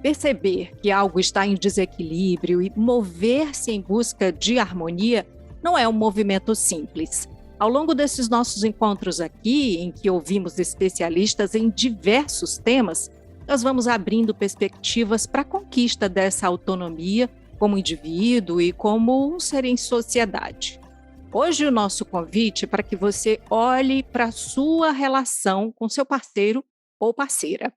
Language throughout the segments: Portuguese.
Perceber que algo está em desequilíbrio e mover-se em busca de harmonia não é um movimento simples. Ao longo desses nossos encontros aqui, em que ouvimos especialistas em diversos temas, nós vamos abrindo perspectivas para a conquista dessa autonomia como indivíduo e como um ser em sociedade. Hoje o nosso convite é para que você olhe para a sua relação com seu parceiro ou parceira.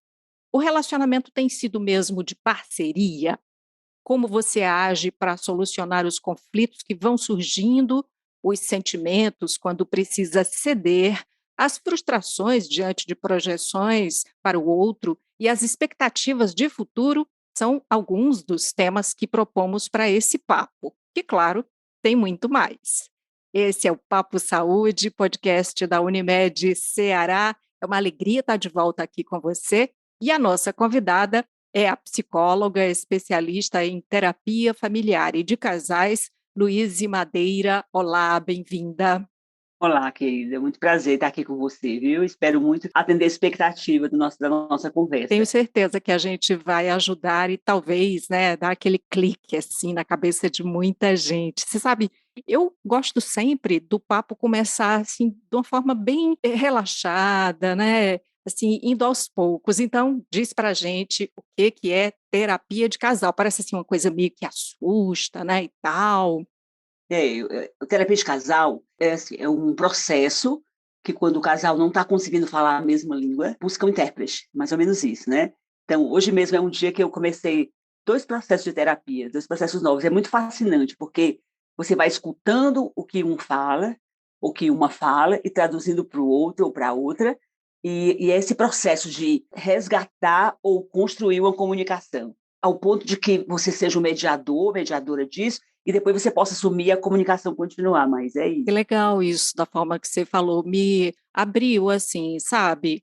O relacionamento tem sido mesmo de parceria? Como você age para solucionar os conflitos que vão surgindo, os sentimentos quando precisa ceder, as frustrações diante de projeções para o outro e as expectativas de futuro são alguns dos temas que propomos para esse papo. E, claro, tem muito mais. Esse é o Papo Saúde, podcast da Unimed Ceará. É uma alegria estar de volta aqui com você. E a nossa convidada é a psicóloga especialista em terapia familiar e de casais, Luíse Madeira. Olá, bem-vinda. Olá, querida. É muito prazer estar aqui com você, viu? Espero muito atender a expectativa da nossa conversa. Tenho certeza que a gente vai ajudar e talvez, né, dar aquele clique assim na cabeça de muita gente. Você sabe, eu gosto sempre do papo começar assim de uma forma bem relaxada, né? Assim, indo aos poucos. Então, diz pra gente o que é terapia de casal. Parece assim uma coisa meio que assusta, né, e tal. A terapia de casal é um processo que, quando o casal não está conseguindo falar a mesma língua, busca um intérprete, mais ou menos isso, né? Então, hoje mesmo é um dia que eu comecei 2 processos de terapia, 2 processos novos. É muito fascinante, porque você vai escutando o que um fala, o que uma fala, e traduzindo para o outro ou para a outra, e é esse processo de resgatar ou construir uma comunicação, ao ponto de que você seja o mediador, mediadora disso, e depois você possa assumir a comunicação continuar, mas é Que isso. legal isso, da forma que você falou, me abriu assim, sabe.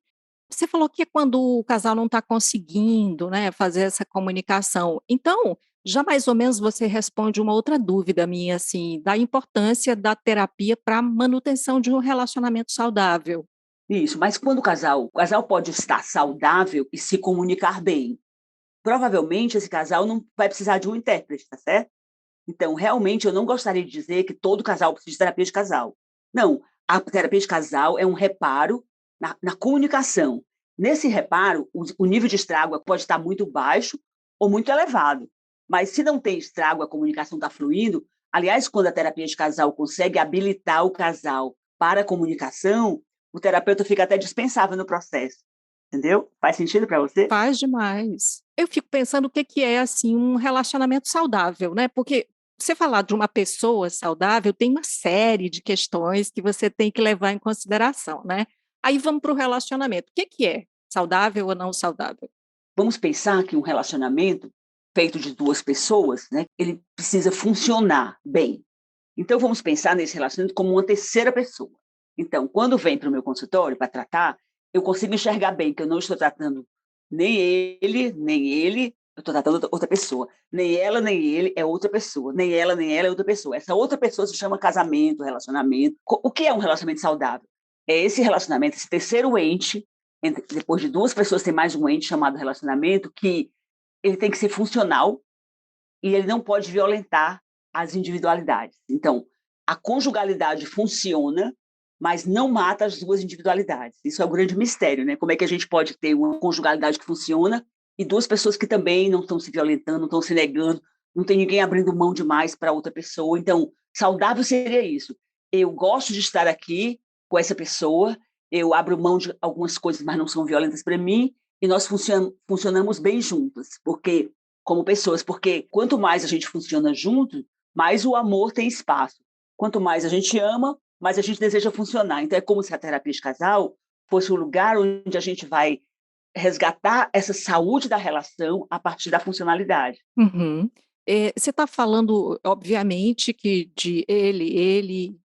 Você falou que é quando o casal não está conseguindo, né, fazer essa comunicação. Então, já mais ou menos você responde uma outra dúvida minha, assim, da importância da terapia para a manutenção de um relacionamento saudável. Isso, mas quando o casal pode estar saudável e se comunicar bem. Provavelmente esse casal não vai precisar de um intérprete, tá certo? Então, realmente, eu não gostaria de dizer que todo casal precisa de terapia de casal. Não, a terapia de casal é um reparo na comunicação. Nesse reparo, o nível de estrago pode estar muito baixo ou muito elevado. Mas se não tem estrago, a comunicação está fluindo. Aliás, quando a terapia de casal consegue habilitar o casal para a comunicação, o terapeuta fica até dispensável no processo. Entendeu? Faz sentido para você? Faz demais. Eu fico pensando o que é, assim, um relacionamento saudável, né, porque você falar de uma pessoa saudável tem uma série de questões que você tem que levar em consideração, né. Aí vamos para o relacionamento. O que é saudável ou não saudável? Vamos pensar que um relacionamento feito de 2 pessoas, né, ele precisa funcionar bem. Então, vamos pensar nesse relacionamento como uma terceira pessoa. Então, quando vem para o meu consultório para tratar, eu consigo enxergar bem que eu não estou tratando nem ele, eu estou tratando outra pessoa. Nem ela, nem ele é outra pessoa. Nem ela é outra pessoa. Essa outra pessoa se chama casamento, relacionamento. O que é um relacionamento saudável? É esse relacionamento, esse terceiro ente, depois de 2 pessoas tem mais um ente chamado relacionamento, que ele tem que ser funcional e ele não pode violentar as individualidades. Então, a conjugalidade funciona, mas não mata as 2 individualidades. Isso é o grande mistério, né? Como é que a gente pode ter uma conjugalidade que funciona e 2 pessoas que também não estão se violentando, não estão se negando, não tem ninguém abrindo mão demais para outra pessoa. Então, saudável seria isso. Eu gosto de estar aqui com essa pessoa, eu abro mão de algumas coisas, mas não são violentas para mim, e nós funcionamos bem juntas, porque como pessoas, porque quanto mais a gente funciona junto, mais o amor tem espaço. Quanto mais a gente ama, mais a gente deseja funcionar. Então é como se a terapia de casal fosse um lugar onde a gente vai resgatar essa saúde da relação a partir da funcionalidade. Uhum. Você está falando, obviamente, que de ele,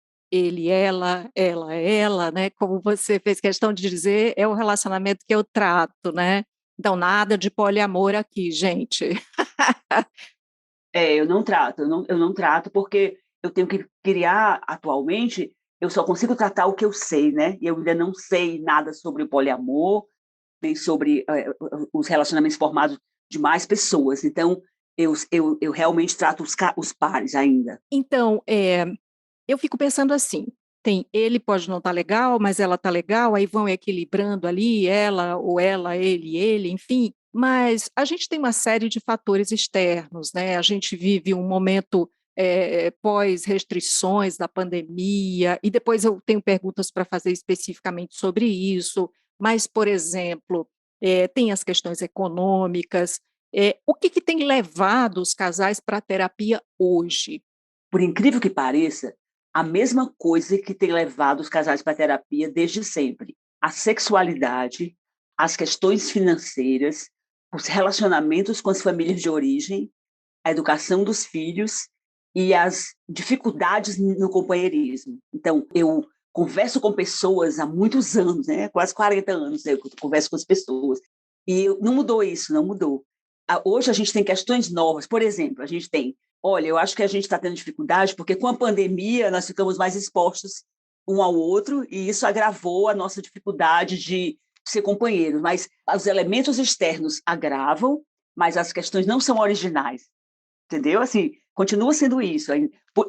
ela, né, como você fez questão de dizer, é o relacionamento que eu trato, né. Então nada de poliamor aqui, gente. Eu não trato porque eu tenho que criar atualmente, eu só consigo tratar o que eu sei, né? E eu ainda não sei nada sobre o poliamor, nem sobre os relacionamentos formados de mais pessoas. Então, eu realmente trato os pares ainda. Então, eu fico pensando assim, ele pode não estar legal, mas ela está legal, aí vão equilibrando ali, ela, ou ela, ele, enfim, mas a gente tem uma série de fatores externos, né? A gente vive um momento pós-restrições da pandemia, e depois eu tenho perguntas para fazer especificamente sobre isso, mas, por exemplo, tem as questões econômicas. O que tem levado os casais para a terapia hoje? Por incrível que pareça, a mesma coisa que tem levado os casais para a terapia desde sempre: a sexualidade, as questões financeiras, os relacionamentos com as famílias de origem, a educação dos filhos e as dificuldades no companheirismo. Então, eu converso com pessoas há muitos anos, né? Quase 40 anos, né? Eu converso com as pessoas, e não mudou isso, não mudou. Hoje a gente tem questões novas. Por exemplo, a gente tem, olha, eu acho que a gente está tendo dificuldade porque com a pandemia nós ficamos mais expostos um ao outro e isso agravou a nossa dificuldade de ser companheiros. Mas os elementos externos agravam, mas as questões não são originais, entendeu? Assim, continua sendo isso.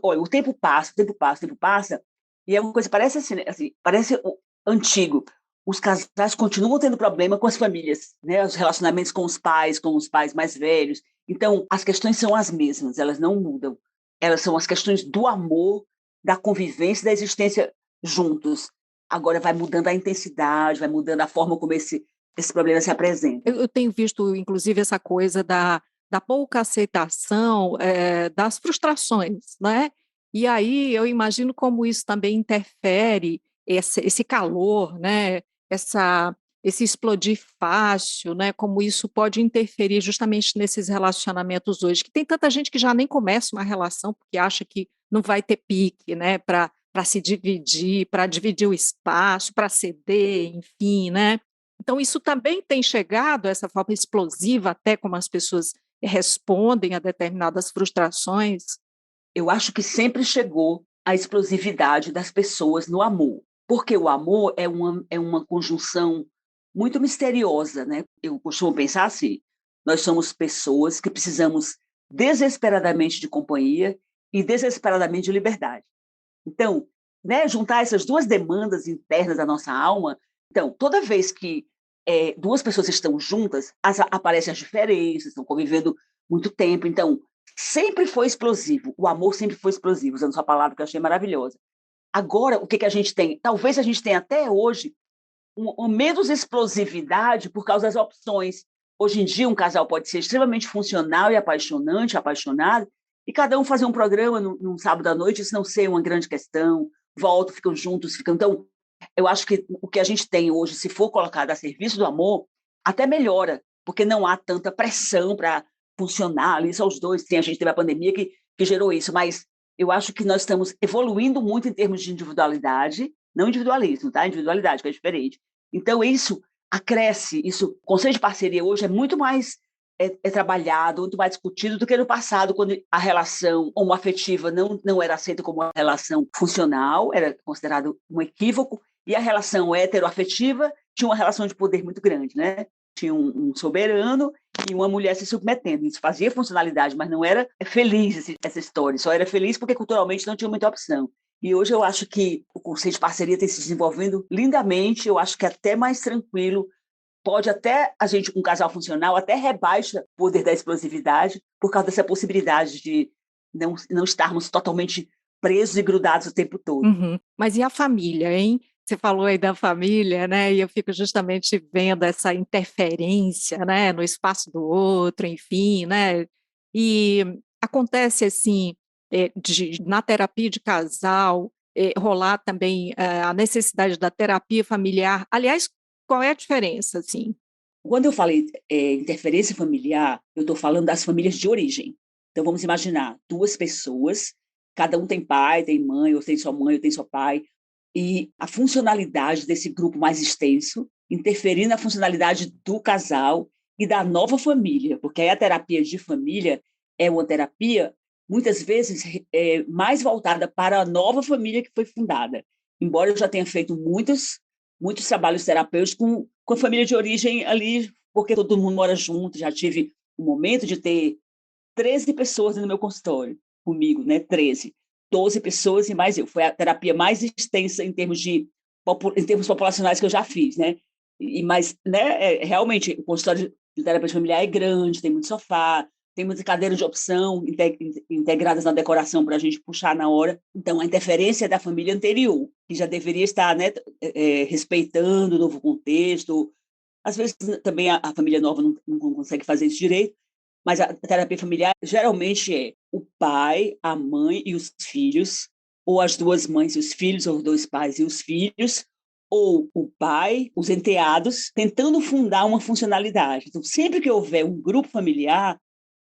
Olha, o tempo passa, o tempo passa, o tempo passa, e é uma coisa, parece assim, né? Assim, parece antigo. Os casais continuam tendo problema com as famílias, né? Os relacionamentos com os pais mais velhos. Então, as questões são as mesmas, elas não mudam. Elas são as questões do amor, da convivência, da existência juntos. Agora vai mudando a intensidade, vai mudando a forma como esse problema se apresenta. Eu tenho visto, inclusive, essa coisa da pouca aceitação das frustrações, né? E aí eu imagino como isso também interfere, esse calor, né? Esse explodir fácil, né? Como isso pode interferir justamente nesses relacionamentos hoje, que tem tanta gente que já nem começa uma relação porque acha que não vai ter pique, né? Para se dividir, para dividir o espaço, para ceder, enfim, né? Então, isso também tem chegado, essa forma explosiva, até como as pessoas respondem a determinadas frustrações. Eu acho que sempre chegou a explosividade das pessoas no amor, porque o amor é uma conjunção muito misteriosa, né? Eu costumo pensar assim: nós somos pessoas que precisamos desesperadamente de companhia e desesperadamente de liberdade. Então, né, juntar essas duas demandas internas da nossa alma. Então, toda vez que duas pessoas estão juntas, aparecem as diferenças, estão convivendo muito tempo. Então, sempre foi explosivo. O amor sempre foi explosivo, usando sua palavra que eu achei maravilhosa. Agora, o que a gente tem? Talvez a gente tenha até hoje uma menos explosividade por causa das opções. Hoje em dia, um casal pode ser extremamente funcional e apaixonante, apaixonado, e cada um fazer um programa num sábado à noite, isso não ser uma grande questão, voltam, ficam juntos, ficam. Então, eu acho que o que a gente tem hoje, se for colocado a serviço do amor, até melhora, porque não há tanta pressão para funcionar ali, só os dois. Sim, a gente teve a pandemia que gerou isso, mas eu acho que nós estamos evoluindo muito em termos de individualidade, não individualismo, tá? Individualidade, que é diferente. Então, isso acresce, o conceito de parceria hoje é muito mais trabalhado, muito mais discutido do que no passado, quando a relação homoafetiva não era aceita como uma relação funcional, era considerado um equívoco, e a relação heteroafetiva tinha uma relação de poder muito grande, né? Tinha um soberano e uma mulher se submetendo. Isso fazia funcionalidade, mas não era feliz essa história. Só era feliz porque culturalmente não tinha muita opção. E hoje eu acho que o conceito de parceria tem se desenvolvendo lindamente, eu acho que é até mais tranquilo. Pode até, um casal funcional, até rebaixa o poder da explosividade por causa dessa possibilidade de não estarmos totalmente presos e grudados o tempo todo. Uhum. Mas e a família, hein? Você falou aí da família, né? E eu fico justamente vendo essa interferência, né, no espaço do outro, enfim, né? E acontece assim, na terapia de casal, rolar também a necessidade da terapia familiar. Aliás, qual é a diferença, assim? Quando eu falei interferência familiar, eu estou falando das famílias de origem. Então, vamos imaginar duas pessoas, cada um tem pai, tem mãe, ou tem sua mãe, ou tem seu pai, e a funcionalidade desse grupo mais extenso interferir na funcionalidade do casal e da nova família, porque aí a terapia de família é uma terapia, muitas vezes, mais voltada para a nova família que foi fundada. Embora eu já tenha feito muitos trabalhos terapêuticos com a família de origem ali, porque todo mundo mora junto, já tive o momento de ter 13 pessoas no meu consultório comigo, né? 13, 12 pessoas e mais eu. Foi a terapia mais extensa em termos populacionais que eu já fiz, né? Mas, né, realmente, o consultório de terapia familiar é grande, tem muito sofá, tem muitas cadeiras de opção integradas na decoração para a gente puxar na hora. Então, a interferência é da família anterior, que já deveria estar, né, respeitando o novo contexto. Às vezes, também a família nova não consegue fazer isso direito, mas a terapia familiar geralmente é o pai, a mãe e os filhos, ou as duas mães e os filhos, ou os dois pais e os filhos, ou o pai, os enteados, tentando fundar uma funcionalidade. Então, sempre que houver um grupo familiar,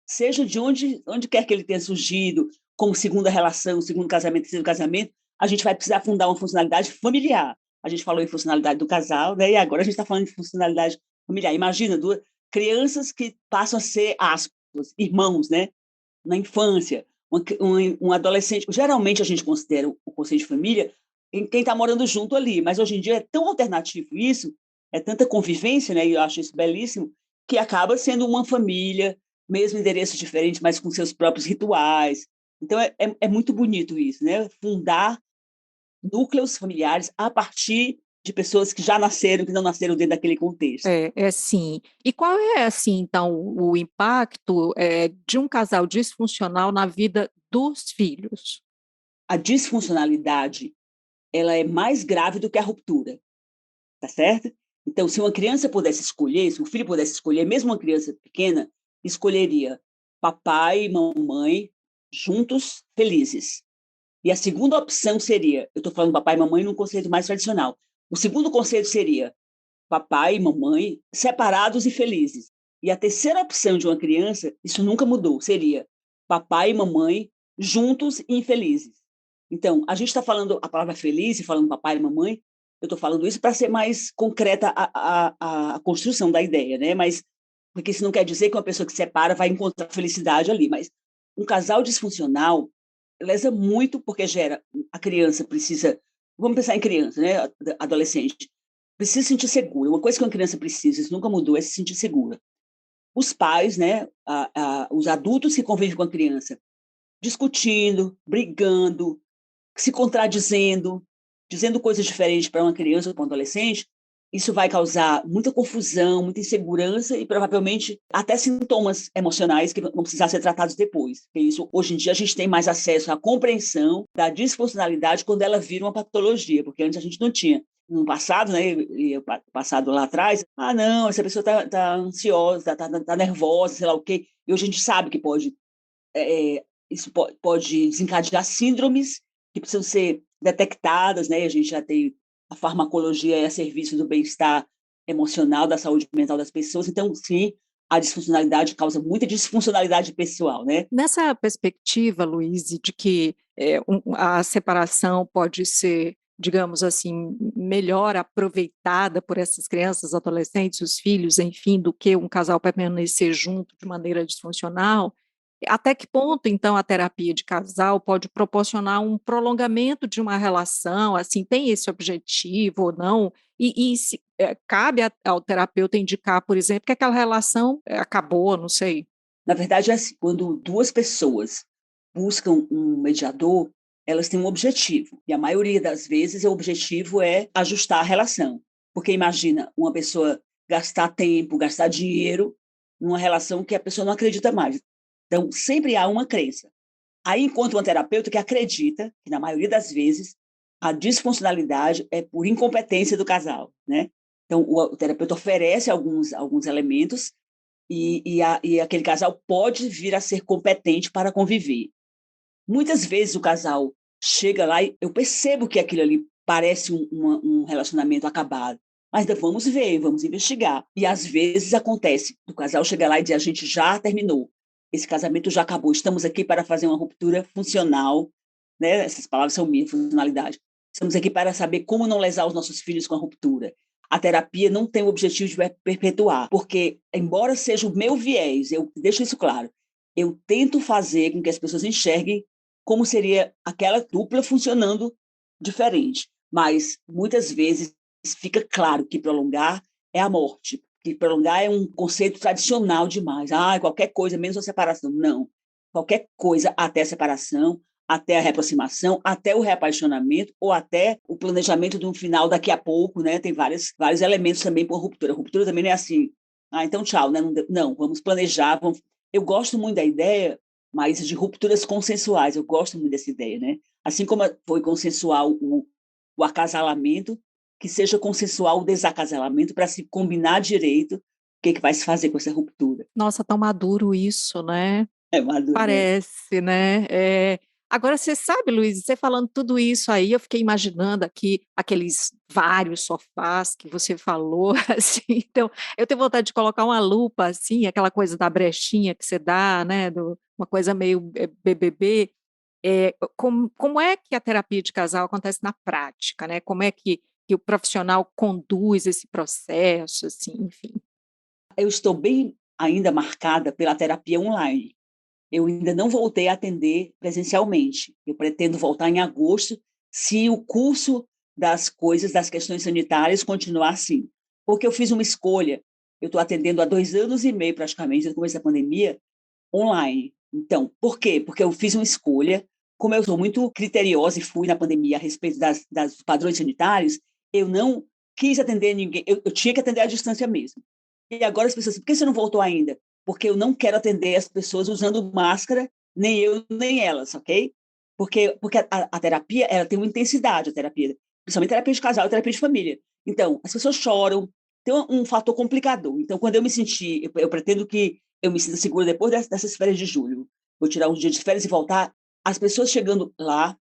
seja de onde quer que ele tenha surgido, como segunda relação, segundo casamento, terceiro casamento, a gente vai precisar fundar uma funcionalidade familiar. A gente falou em funcionalidade do casal, né? E agora a gente está falando de funcionalidade familiar. Imagina, duas crianças que passam a ser, aspas, irmãos, né? Na infância, um adolescente. Geralmente a gente considera o conceito de família em quem está morando junto ali, mas hoje em dia é tão alternativo isso, é tanta convivência, né? E eu acho isso belíssimo, que acaba sendo uma família, mesmo endereço diferente, mas com seus próprios rituais. Então é muito bonito isso, né? Fundar núcleos familiares a partir de pessoas que já nasceram, que não nasceram dentro daquele contexto. É sim. E qual é, assim, então, o impacto de um casal disfuncional na vida dos filhos? A disfuncionalidade, ela é mais grave do que a ruptura, tá certo? Então, se uma criança pudesse escolher, se um filho pudesse escolher, mesmo uma criança pequena, escolheria papai e mamãe juntos, felizes. E a segunda opção seria, eu estou falando papai e mamãe num conceito mais tradicional, o segundo conceito seria papai e mamãe separados e felizes. E a terceira opção de uma criança, isso nunca mudou, seria papai e mamãe juntos e infelizes. Então, a gente está falando a palavra feliz e falando papai e mamãe, eu estou falando isso para ser mais concreta a construção da ideia, né? Mas, porque isso não quer dizer que uma pessoa que se separa vai encontrar felicidade ali, mas um casal disfuncional lesa muito porque gera, a criança precisa, vamos pensar em criança, né? Adolescente, precisa se sentir segura. Uma coisa que uma criança precisa, isso nunca mudou, é se sentir segura. Os pais, né, os adultos que convivem com a criança, discutindo, brigando, se contradizendo, dizendo coisas diferentes para uma criança ou para um adolescente, isso vai causar muita confusão, muita insegurança e provavelmente até sintomas emocionais que vão precisar ser tratados depois. Porque isso, hoje em dia, a gente tem mais acesso à compreensão da disfuncionalidade quando ela vira uma patologia, porque antes a gente não tinha. No passado, né, e passado lá atrás, não, essa pessoa está ansiosa, está nervosa, sei lá o quê. E hoje a gente sabe que isso pode desencadear síndromes que precisam ser detectadas, né? A gente já tem a farmacologia a serviço do bem-estar emocional, da saúde mental das pessoas. Então, sim, a disfuncionalidade causa muita disfuncionalidade pessoal, né? Nessa perspectiva, Luiz, de que a separação pode ser, digamos assim, melhor aproveitada por essas crianças, adolescentes, os filhos, enfim, do que um casal permanecer junto de maneira disfuncional, até que ponto, então, a terapia de casal pode proporcionar um prolongamento de uma relação, assim, tem esse objetivo ou não? E se cabe ao terapeuta indicar, por exemplo, que aquela relação acabou, não sei. Na verdade, é assim, quando duas pessoas buscam um mediador, elas têm um objetivo. E a maioria das vezes o objetivo é ajustar a relação. Porque imagina uma pessoa gastar tempo, gastar dinheiro numa relação que a pessoa não acredita mais. Então, sempre há uma crença. Aí encontra um terapeuta que acredita que, na maioria das vezes, a disfuncionalidade é por incompetência do casal, né? Então, o terapeuta oferece alguns elementos e aquele casal pode vir a ser competente para conviver. Muitas vezes o casal chega lá e eu percebo que aquilo ali parece um relacionamento acabado, mas vamos ver, vamos investigar. E às vezes acontece, o casal chega lá e diz, a gente já terminou, esse casamento já acabou, estamos aqui para fazer uma ruptura funcional, né? Essas palavras são minhas, funcionalidade. Estamos aqui para saber como não lesar os nossos filhos com a ruptura. A terapia não tem o objetivo de perpetuar, porque, embora seja o meu viés, eu deixo isso claro, eu tento fazer com que as pessoas enxerguem como seria aquela dupla funcionando diferente. Mas, muitas vezes, fica claro que prolongar é a morte. que prolongar é um conceito tradicional demais. Qualquer coisa, menos a separação. Não. Qualquer coisa até a separação, até a reaproximação, até o reapaixonamento ou até o planejamento de um final daqui a pouco, né? Tem vários elementos também para a ruptura. A ruptura também não é assim, então tchau, né? Não, vamos planejar. Eu gosto muito da ideia, mas de rupturas consensuais. Eu gosto muito dessa ideia, né? Assim como foi consensual o acasalamento, que seja consensual o desacasalamento para se combinar direito o que vai se fazer com essa ruptura. Nossa, tão maduro isso, né? É maduro, né? Parece, né? Agora, você sabe, Luiz, você falando tudo isso aí, eu fiquei imaginando aqui aqueles vários sofás que você falou, assim, então eu tenho vontade de colocar uma lupa, assim, aquela coisa da brechinha que você dá, né, uma coisa meio BBB. Como é que a terapia de casal acontece na prática, né? Como é que o profissional conduz esse processo, assim, enfim. Eu estou bem ainda marcada pela terapia online. Eu ainda não voltei a atender presencialmente. Eu pretendo voltar em agosto, se o curso das questões sanitárias continuar assim. Porque eu fiz uma escolha. Eu estou atendendo há 2 anos e meio, praticamente, desde o começo da pandemia, online. Então, por quê? Porque eu fiz uma escolha. Como eu sou muito criteriosa e fui na pandemia a respeito das padrões sanitários, eu não quis atender ninguém. Eu tinha que atender à distância mesmo. E agora as pessoas, por que você não voltou ainda? Porque eu não quero atender as pessoas usando máscara, nem eu, nem elas, ok? Porque a terapia, ela tem uma intensidade, a terapia, principalmente terapia de casal e terapia de família. Então, as pessoas choram, tem um fator complicador. Então, quando eu me senti, eu pretendo que eu me sinta segura depois dessas férias de julho, vou tirar um dia de férias e voltar, as pessoas chegando lá,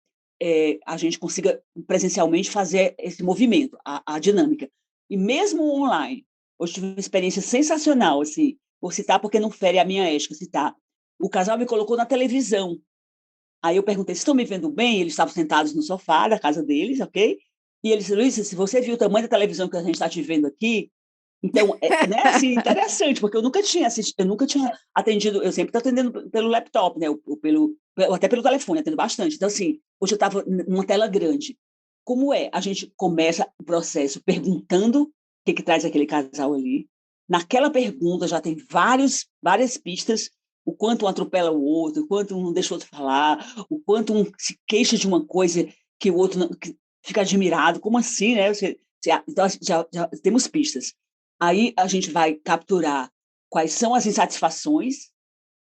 a gente consiga presencialmente fazer esse movimento, a dinâmica. E mesmo online, hoje tive uma experiência sensacional, assim, vou citar porque não fere a minha ética citar. O casal me colocou na televisão. Aí eu perguntei, estão me vendo bem? Eles estavam sentados no sofá da casa deles, ok? E eles disseram, Luiz, se você viu o tamanho da televisão que a gente está te vendo aqui, então, né, assim, interessante, porque eu nunca tinha atendido, eu sempre estou atendendo pelo laptop, né, ou até pelo telefone, atendo bastante. Então, assim, hoje eu estava numa tela grande. Como é? A gente começa o processo perguntando o que traz aquele casal ali. Naquela pergunta já tem várias pistas, o quanto um atropela o outro, o quanto um não deixa o outro falar, o quanto um se queixa de uma coisa que o outro não, que fica admirado. Como assim, né? Então, já temos pistas. Aí a gente vai capturar quais são as insatisfações,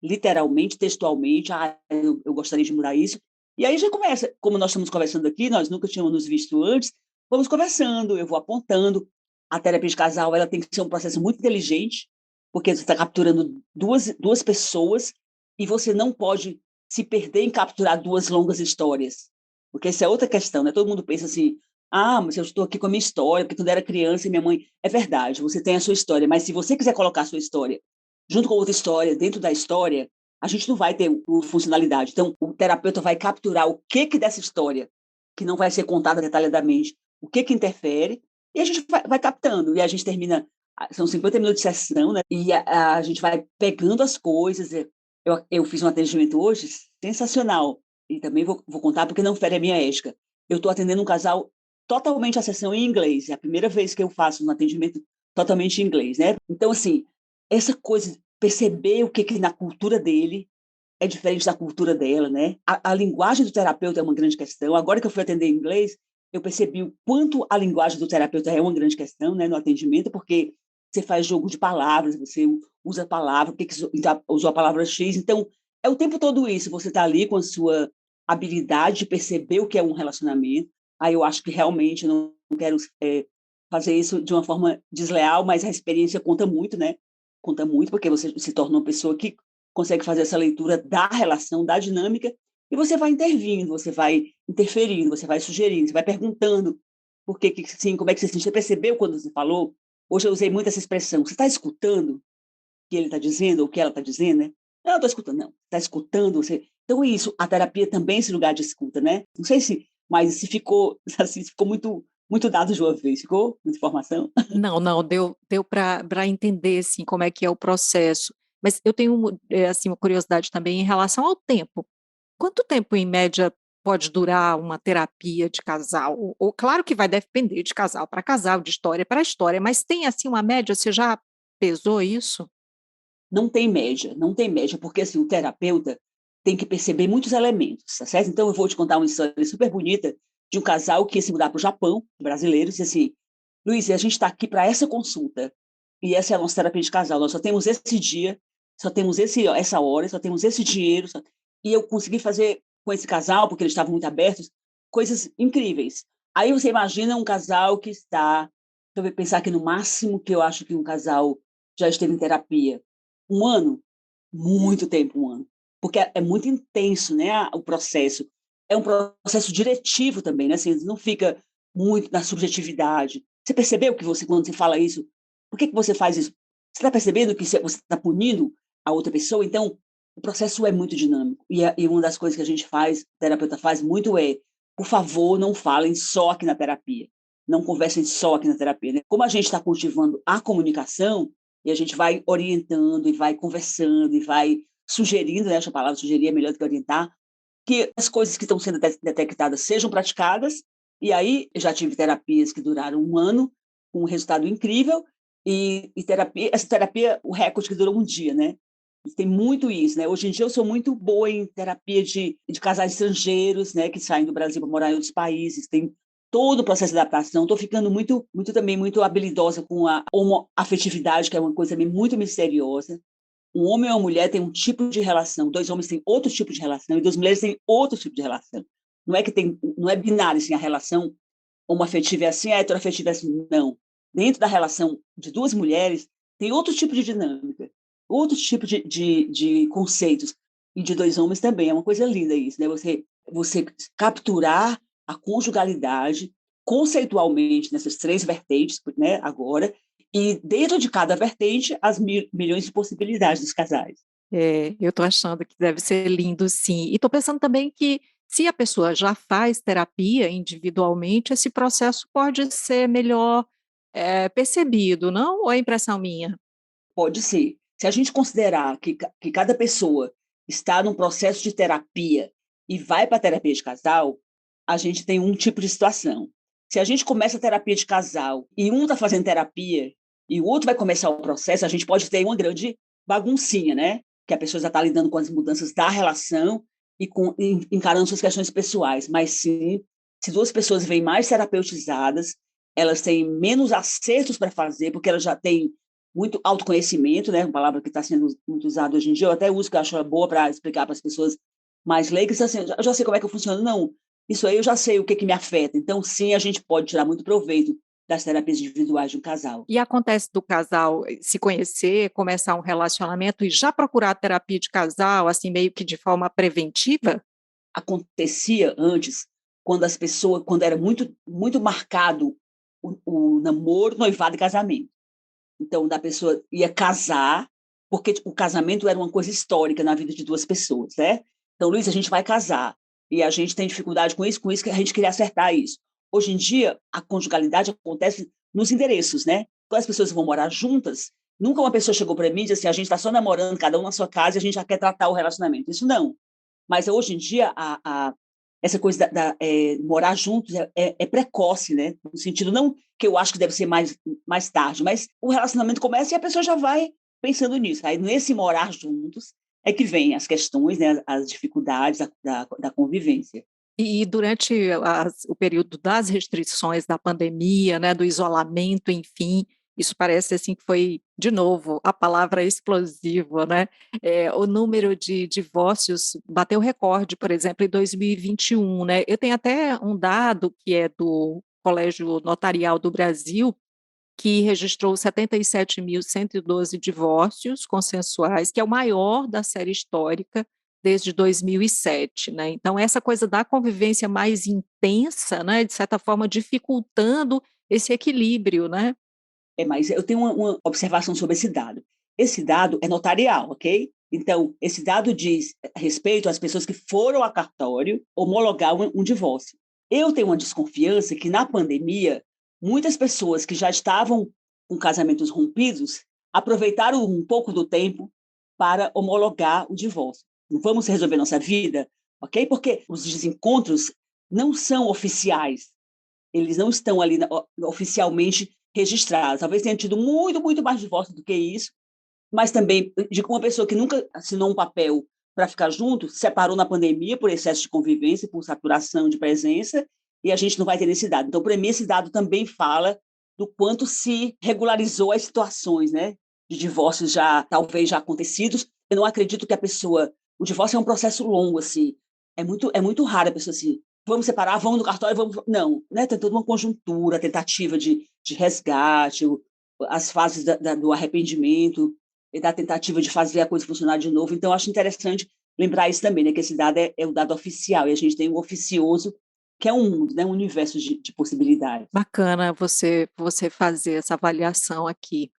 literalmente, textualmente. Eu gostaria de mudar isso. E aí já começa, como nós estamos conversando aqui, nós nunca tínhamos nos visto antes, vamos conversando, eu vou apontando. A terapia de casal ela tem que ser um processo muito inteligente, porque você está capturando duas pessoas e você não pode se perder em capturar duas longas histórias. Porque essa é outra questão, né? Todo mundo pensa assim, mas eu estou aqui com a minha história, porque quando eu era criança e minha mãe... É verdade, você tem a sua história, mas se você quiser colocar a sua história junto com outra história, dentro da história, a gente não vai ter funcionalidade. Então, o terapeuta vai capturar o que dessa história, que não vai ser contada detalhadamente, o que interfere, e a gente vai captando. E a gente termina, são 50 minutos de sessão, né? E a gente vai pegando as coisas. Eu fiz um atendimento hoje sensacional, e também vou contar porque não fere a minha ética. Eu estou atendendo um casal totalmente a sessão em inglês. É a primeira vez que eu faço um atendimento totalmente em inglês, né? Então, assim, essa coisa, perceber o que na cultura dele é diferente da cultura dela, né? A linguagem do terapeuta é uma grande questão. Agora que eu fui atender em inglês, eu percebi o quanto a linguagem do terapeuta é uma grande questão, né, no atendimento, porque você faz jogo de palavras, você usa a palavra, porque usou a palavra X. Então, é o tempo todo isso. Você está ali com a sua habilidade de perceber o que é um relacionamento. Aí eu acho que realmente eu não quero fazer isso de uma forma desleal, mas a experiência conta muito, né? Conta muito, porque você se torna uma pessoa que consegue fazer essa leitura da relação, da dinâmica, e você vai intervindo, você vai interferindo, você vai sugerindo, você vai perguntando por que sim, como é que você se sentiu. Você percebeu quando você falou? Hoje eu usei muito essa expressão. Você está escutando o que ele está dizendo, ou o que ela está dizendo, né? Não, estou escutando, não. Está escutando. Você... Então, isso, a terapia também é esse lugar de escuta, né? Não sei mas se ficou, assim, ficou muito dado de uma vez. Ficou muita informação? Não, não, deu para entender, assim, como é que é o processo. Mas eu tenho, assim, uma curiosidade também em relação ao tempo. Quanto tempo, em média, pode durar uma terapia de casal? Ou claro que vai depender de casal para casal, de história para história, mas tem, assim, uma média, você já pesou isso? Não tem média, não tem média, porque assim, o terapeuta tem que perceber muitos elementos, tá certo? Então eu vou te contar uma história super bonita de um casal que ia se mudar para o Japão, brasileiros, e assim, Luiz, a gente está aqui para essa consulta, e essa é a nossa terapia de casal, nós só temos esse dia, só temos essa hora, só temos esse dinheiro, e eu consegui fazer com esse casal, porque eles estavam muito abertos, coisas incríveis. Aí você imagina um casal que está, deixa eu pensar que no máximo que eu acho que um casal já esteve em terapia, um ano, muito tempo, um ano, porque é muito intenso, né, o processo. É um processo diretivo também, né? Assim, não fica muito na subjetividade. Você percebeu que você, quando você fala isso, por que você faz isso? Você está percebendo que você está punindo a outra pessoa? Então, o processo é muito dinâmico. E uma das coisas que a gente faz, o terapeuta faz muito por favor, não falem só aqui na terapia. Não conversem só aqui na terapia. Né? Como a gente está cultivando a comunicação, e a gente vai orientando, e vai conversando, e vai sugerindo, né? Essa palavra sugerir é melhor do que orientar, que as coisas que estão sendo detectadas sejam praticadas, e aí já tive terapias que duraram um ano, com um resultado incrível, e essa terapia, o recorde que durou um dia, né? Tem muito isso, né? Hoje em dia eu sou muito boa em terapia de casais estrangeiros, né, que saem do Brasil para morar em outros países, tem todo o processo de adaptação. Estou ficando muito habilidosa com a homoafetividade, que é uma coisa também muito misteriosa. Um homem e uma mulher têm um tipo de relação, dois homens têm outro tipo de relação e duas mulheres têm outro tipo de relação. Não é binário assim a relação homoafetiva é assim, a heteroafetiva é assim, não. Dentro da relação de duas mulheres tem outro tipo de dinâmica, outro tipo de conceitos e de dois homens também. É uma coisa linda isso, né? Você capturar a conjugalidade conceitualmente nessas três vertentes, né? Agora e dentro de cada vertente, as milhões de possibilidades dos casais. Eu estou achando que deve ser lindo, sim. E estou pensando também que, se a pessoa já faz terapia individualmente, esse processo pode ser melhor percebido, não? Ou é impressão minha? Pode ser. Se a gente considerar que cada pessoa está num processo de terapia e vai para a terapia de casal, a gente tem um tipo de situação. Se a gente começa a terapia de casal e um está fazendo terapia e o outro vai começar o processo, a gente pode ter uma grande baguncinha, né? Que a pessoa já está lidando com as mudanças da relação e encarando suas questões pessoais. Mas sim, se duas pessoas vêm mais terapeutizadas, elas têm menos acertos para fazer, porque elas já têm muito autoconhecimento, né? Uma palavra que está sendo muito usada hoje em dia. Eu até uso, que eu acho boa para explicar para as pessoas mais leigas, assim, eu já sei como é que eu funciono. Não, isso aí eu já sei o que me afeta. Então, sim, a gente pode tirar muito proveito das terapias individuais de um casal. E acontece do casal se conhecer, começar um relacionamento e já procurar terapia de casal, assim, meio que de forma preventiva? Acontecia antes, quando era muito marcado o namoro, noivado e casamento. Então, da pessoa ia casar, porque o casamento era uma coisa histórica na vida de duas pessoas, né? Então, Luiz, a gente vai casar. E a gente tem dificuldade com isso que a gente queria acertar isso. Hoje em dia, a conjugalidade acontece nos endereços, né? Quando as pessoas vão morar juntas, nunca uma pessoa chegou para mim e disse assim, a gente está só namorando, cada um na sua casa, e a gente já quer tratar o relacionamento. Isso não. Mas hoje em dia, essa coisa morar juntos é precoce, né? No sentido, não que eu acho que deve ser mais tarde, mas o relacionamento começa e a pessoa já vai pensando nisso. Aí, nesse morar juntos, é que vem as questões, né, as dificuldades da convivência. E durante o período das restrições da pandemia, né, do isolamento, enfim, isso parece assim que foi, de novo, a palavra explosiva, né? O número de divórcios bateu recorde, por exemplo, em 2021, né? Eu tenho até um dado que é do Colégio Notarial do Brasil, que registrou 77.112 divórcios consensuais, que é o maior da série histórica desde 2007, né? Então essa coisa da convivência mais intensa, né, de certa forma dificultando esse equilíbrio, né? Mas eu tenho uma observação sobre esse dado. Esse dado é notarial, ok? Então, esse dado diz respeito às pessoas que foram a cartório homologar um divórcio. Eu tenho uma desconfiança que, na pandemia, muitas pessoas que já estavam com casamentos rompidos aproveitaram um pouco do tempo para homologar o divórcio. Vamos resolver nossa vida, ok? Porque os desencontros não são oficiais, eles não estão ali oficialmente registradas. Talvez tenha tido muito, muito mais divórcio do que isso, mas também de uma pessoa que nunca assinou um papel para ficar junto, se separou na pandemia por excesso de convivência, por saturação de presença, e a gente não vai ter esse dado. Então, para mim, esse dado também fala do quanto se regularizou as situações, né, de divórcios já, talvez já acontecidos. Eu não acredito que a pessoa... O divórcio é um processo longo, assim. É muito raro a pessoa assim, vamos separar, vamos no cartório, vamos... Não, né, tem toda uma conjuntura, tentativa de resgate, as fases do arrependimento, e da tentativa de fazer a coisa funcionar de novo. Então, acho interessante lembrar isso também, né, que esse dado é o dado oficial, e a gente tem o oficioso, que é um mundo, né, um universo de possibilidades. Bacana você fazer essa avaliação aqui.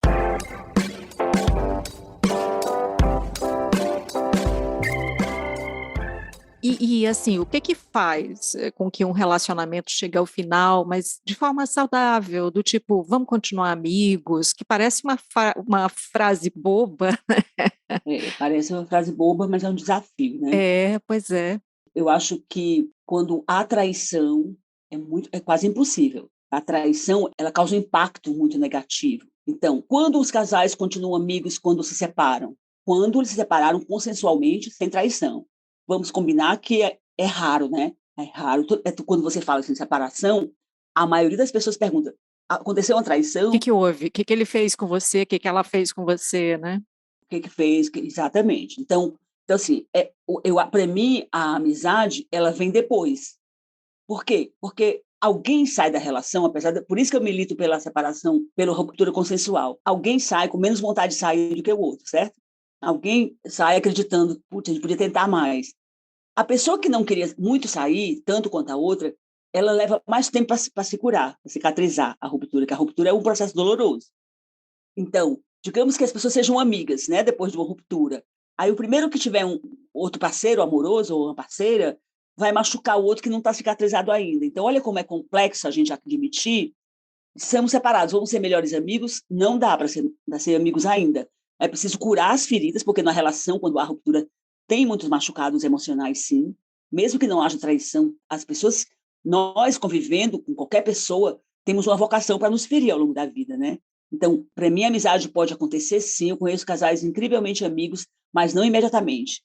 E assim, o que que faz com que um relacionamento chegue ao final, mas de forma saudável, do tipo, vamos continuar amigos, que parece uma frase boba. Parece uma frase boba, mas é um desafio, né? É, pois é. Eu acho que quando há traição, é quase impossível. A traição, ela causa um impacto muito negativo. Então, quando os casais continuam amigos quando se separam? Quando eles se separaram consensualmente, sem traição. Vamos combinar que é raro, né? É raro. Quando você fala assim, separação, a maioria das pessoas pergunta: aconteceu uma O que traição? que houve? O que que ele fez com você? O que que ela fez com você, né? O que que fez? Exatamente. Então assim, para mim, a amizade, ela vem depois. Por quê? Porque alguém sai da relação, por isso que eu milito pela separação, pela ruptura consensual. Alguém sai com menos vontade de sair do que o outro, certo? Alguém sai acreditando, putz, a gente podia tentar mais. A pessoa que não queria muito sair, tanto quanto a outra, ela leva mais tempo para se curar, para cicatrizar a ruptura, que a ruptura é um processo doloroso. Então, digamos que as pessoas sejam amigas, né, depois de uma ruptura. Aí o primeiro que tiver um outro parceiro amoroso ou uma parceira vai machucar o outro que não está cicatrizado ainda. Então, olha como é complexo a gente admitir. Somos separados, vamos ser melhores amigos? Não dá para ser amigos ainda. É preciso curar as feridas, porque na relação, quando há ruptura, tem muitos machucados emocionais, sim. Mesmo que não haja traição, as pessoas, nós convivendo com qualquer pessoa, temos uma vocação para nos ferir ao longo da vida, né? Então, para mim, a amizade pode acontecer, sim. Eu conheço casais incrivelmente amigos, mas não imediatamente.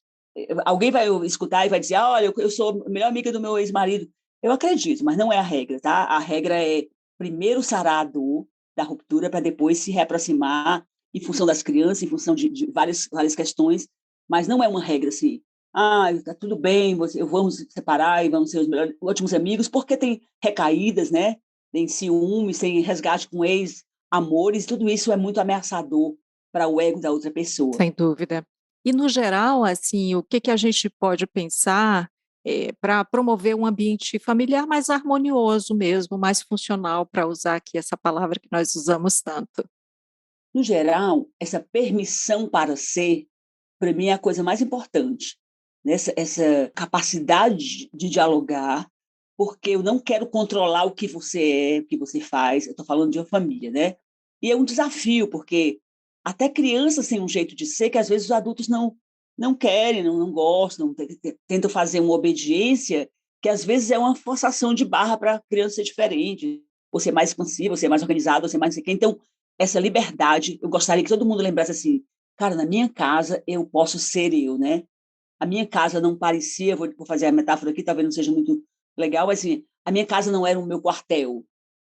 Alguém vai escutar e vai dizer: olha, eu sou a melhor amiga do meu ex-marido. Eu acredito, mas não é a regra, tá? A regra é primeiro sarar a dor da ruptura para depois se reaproximar em função das crianças, em função de várias questões, mas não é uma regra assim. Tá tudo bem, vamos separar e vamos ser os melhores, ótimos amigos, porque tem recaídas, né? Tem ciúmes, tem resgate com ex-amores, tudo isso é muito ameaçador para o ego da outra pessoa. Sem dúvida. E no geral, assim, o que que a gente pode pensar, para promover um ambiente familiar mais harmonioso mesmo, mais funcional, para usar aqui essa palavra que nós usamos tanto? No geral, essa permissão para ser, para mim, é a coisa mais importante. Essa capacidade de dialogar, porque eu não quero controlar o que você é, o que você faz. Eu estou falando de uma família, né? E é um desafio, porque até crianças têm um jeito de ser que às vezes os adultos não querem, não gostam, tentam fazer uma obediência que às vezes é uma forçação de barra para a criança ser diferente, ou ser mais expansiva, ou ser mais organizada, ou ser mais não sei o quê. Então, essa liberdade, eu gostaria que todo mundo lembrasse assim: cara, na minha casa eu posso ser eu, né? A minha casa não parecia, vou fazer a metáfora aqui, talvez não seja muito legal, mas assim, a minha casa não era o meu quartel.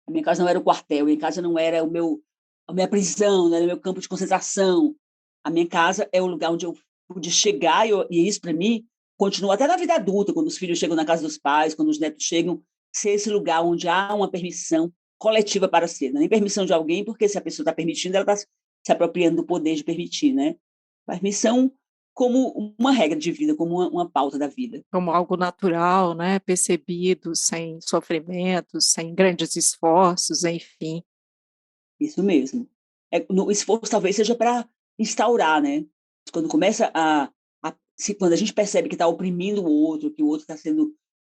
A minha casa não era o quartel, a minha casa não era a minha prisão, não era o meu campo de concentração. A minha casa é o lugar onde eu pude chegar, e isso, para mim, continua até na vida adulta, quando os filhos chegam na casa dos pais, quando os netos chegam, ser esse lugar onde há uma permissão coletiva para ser. Não é nem permissão de alguém, porque se a pessoa está permitindo, ela está se apropriando do poder de permitir, né? Permissão como uma regra de vida, como uma pauta da vida. Como algo natural, né, percebido, sem sofrimentos, sem grandes esforços, enfim. Isso mesmo. O esforço talvez seja para instaurar, né? Quando começa quando a gente percebe que está oprimindo o outro, que o outro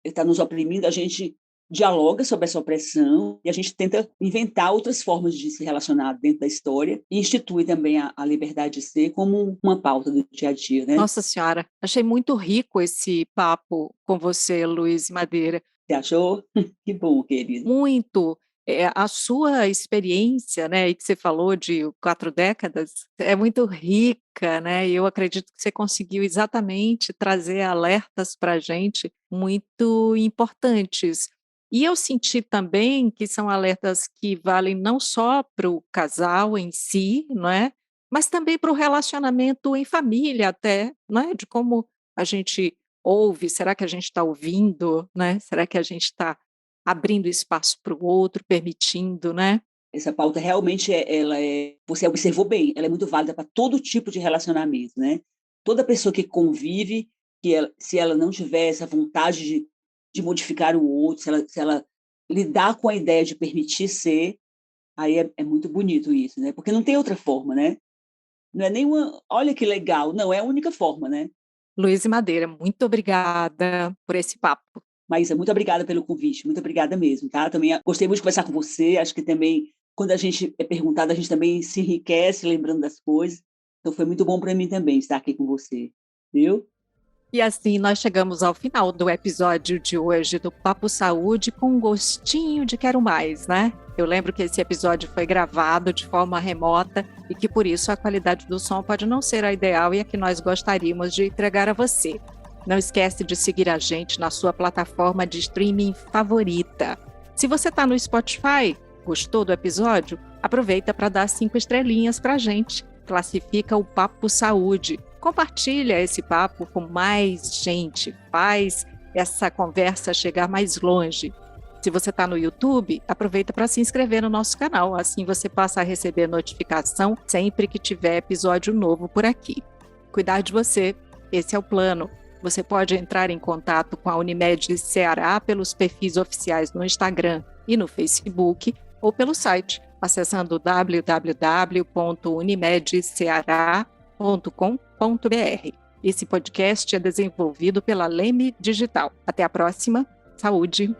está nos oprimindo, a gente dialoga sobre essa opressão e a gente tenta inventar outras formas de se relacionar dentro da história e institui também a liberdade de ser como uma pauta do dia a dia, né? Nossa senhora, achei muito rico esse papo com você, Luiz Madeira. Você achou? Que bom, querido. Muito. A sua experiência, né, e que você falou de 4 décadas, é muito rica, né, e eu acredito que você conseguiu exatamente trazer alertas para a gente muito importantes. E eu senti também que são alertas que valem não só para o casal em si, não é, mas também para o relacionamento em família até, não é, de como a gente ouve, será que a gente está ouvindo, né, será que a gente está abrindo espaço para o outro, permitindo, né. Essa pauta realmente você observou bem, ela é muito válida para todo tipo de relacionamento, né. Toda pessoa que convive, se ela não tiver essa vontade de modificar o outro, se ela lidar com a ideia de permitir ser, aí é muito bonito isso, né, porque não tem outra forma, né. Não é nenhuma "olha que legal", não, é a única forma, né. Luiz e Madeira, muito obrigada por esse papo. Maísa, muito obrigada pelo convite, muito obrigada mesmo, tá. Também gostei muito de conversar com você, acho que também, quando a gente é perguntado, a gente também se enriquece lembrando das coisas, então foi muito bom para mim também estar aqui com você, viu. E assim nós chegamos ao final do episódio de hoje do Papo Saúde com um gostinho de quero mais, né? Eu lembro que esse episódio foi gravado de forma remota e que por isso a qualidade do som pode não ser a ideal e a que nós gostaríamos de entregar a você. Não esquece de seguir a gente na sua plataforma de streaming favorita. Se você está no Spotify, gostou do episódio? Aproveita para dar 5 estrelinhas para a gente. Classifica o Papo Saúde. Compartilha esse papo com mais gente, faz essa conversa chegar mais longe. Se você está no YouTube, aproveita para se inscrever no nosso canal, assim você passa a receber notificação sempre que tiver episódio novo por aqui. Cuidar de você, esse é o plano. Você pode entrar em contato com a Unimed Ceará pelos perfis oficiais no Instagram e no Facebook ou pelo site, acessando www.unimedceara.com.br. Esse podcast é desenvolvido pela Leme Digital. Até a próxima. Saúde!